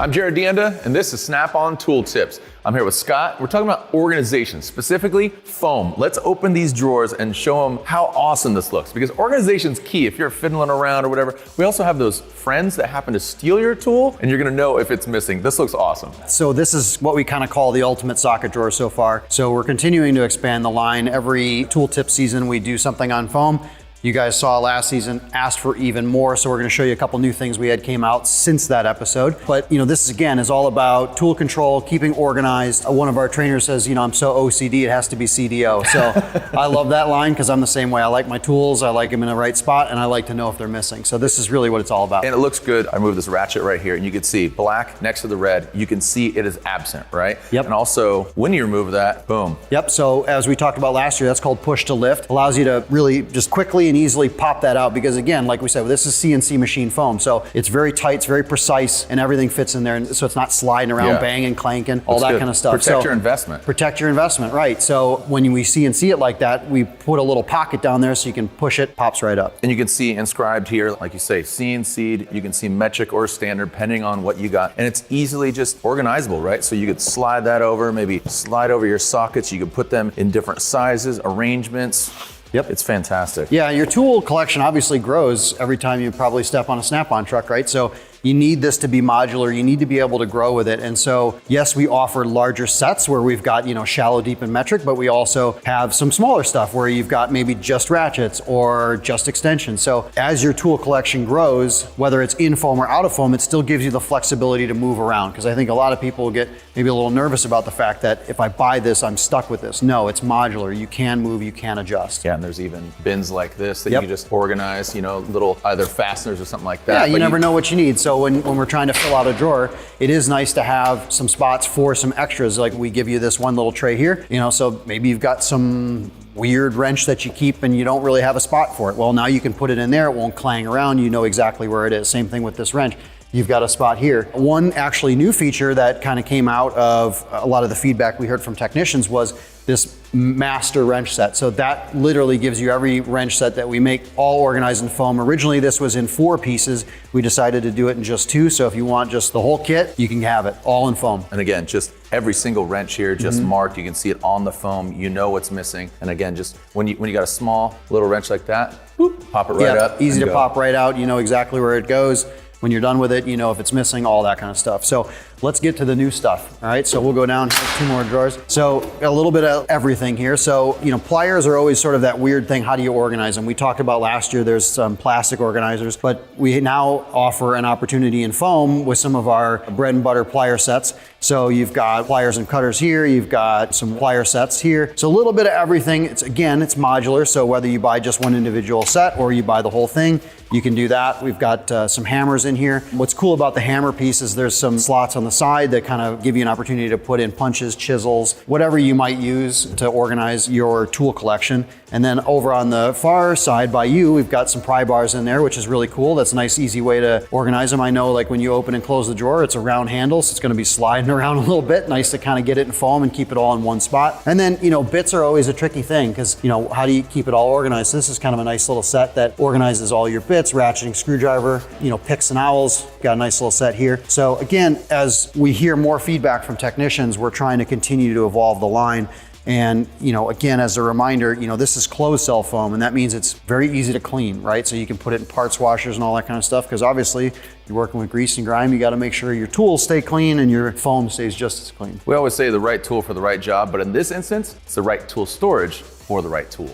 I'm Jared Deanda, and this is Snap-on Tool Tips. I'm here with Scott. We're talking about organization, specifically foam. Let's open these drawers and show them how awesome this looks, because organization's key. If you're fiddling around or whatever, we also have those friends that happen to steal your tool, and you're gonna know if it's missing. This looks awesome. So this is what we kind of call the ultimate socket drawer so far. So we're continuing to expand the line. Every tool tip season, we do something on foam. You guys saw last season, asked for even more, so we're gonna show you a couple new things we had came out since that episode. But this again is all about tool control, keeping organized. One of our trainers says, I'm so OCD, it has to be CDO. So I love that line because I'm the same way. I like my tools, I like them in the right spot, and I like to know if they're missing. So this is really what it's all about. And it looks good. I moved this ratchet right here, and you can see black next to the red. You can see it is absent, right? Yep. And also, when you remove that, boom. Yep, so as we talked about last year, that's called push to lift. Allows you to really just quickly and easily pop that out because again, like we said, this is CNC machine foam. So it's very tight, it's very precise, and everything fits in there. And so it's not sliding around, banging, clanking, all that kind of stuff. Protect your investment. Protect your investment, right. So when we CNC it like that, we put a little pocket down there so you can push it, pops right up. And you can see inscribed here, like you say, CNC'd, you can see metric or standard, depending on what you got. And it's easily just organizable, right? So you could slide that over, maybe slide over your sockets. You could put them in different sizes, arrangements. Yep. It's fantastic. Yeah, your tool collection obviously grows every time you probably step on a Snap-on truck, right? So you need this to be modular, you need to be able to grow with it. And so, yes, we offer larger sets where we've got, shallow, deep, and metric, but we also have some smaller stuff where you've got maybe just ratchets or just extensions. So as your tool collection grows, whether it's in foam or out of foam, it still gives you the flexibility to move around. Because I think a lot of people get maybe a little nervous about the fact that if I buy this, I'm stuck with this. No, it's modular. You can move, you can adjust. Yeah, and there's even bins like this that you can just organize, little either fasteners or something like that. Yeah, you never know what you need. So when we're trying to fill out a drawer, it is nice to have some spots for some extras. Like we give you this one little tray here, so maybe you've got some weird wrench that you keep and you don't really have a spot for it. Well, now you can put it in there, it won't clang around, you know exactly where it is. Same thing with this wrench. You've got a spot here. One actually new feature that kind of came out of a lot of the feedback we heard from technicians was this master wrench set. So that literally gives you every wrench set that we make, all organized in foam. Originally this was in 4 pieces. We decided to do it in just 2. So if you want just the whole kit, you can have it all in foam. And again, just every single wrench here, just marked. You can see it on the foam. You know what's missing. And again, just when you got a small little wrench like that, boop, pop it right up. Easy to pop right out. You know exactly where it goes. When you're done with it, you know if it's missing, all that kind of stuff. So let's get to the new stuff, all right? So we'll go down 2 more drawers. So a little bit of everything here. So, pliers are always sort of that weird thing. How do you organize them? We talked about last year, there's some plastic organizers, but we now offer an opportunity in foam with some of our bread and butter plier sets. So you've got pliers and cutters here, you've got some plier sets here. So a little bit of everything. It's modular. So whether you buy just one individual set or you buy the whole thing, you can do that. We've got some hammers in here. What's cool about the hammer piece is there's some slots on the side that kind of give you an opportunity to put in punches, chisels, whatever you might use to organize your tool collection. And then over on the far side by you, we've got some pry bars in there, which is really cool. That's a nice, easy way to organize them. I know like when you open and close the drawer, it's a round handle, so it's gonna be sliding around a little bit. Nice to kind of get it in foam and keep it all in one spot. And then, bits are always a tricky thing because, how do you keep it all organized? This is kind of a nice little set that organizes all your bits, ratcheting, screwdriver, picks and owls. Got a nice little set here. So again, as we hear more feedback from technicians, we're trying to continue to evolve the line. And, again, as a reminder, this is closed cell foam, and that means it's very easy to clean, right? So you can put it in parts washers and all that kind of stuff, because obviously you're working with grease and grime, you got to make sure your tools stay clean and your foam stays just as clean. We always say the right tool for the right job, but in this instance, it's the right tool storage for the right tool.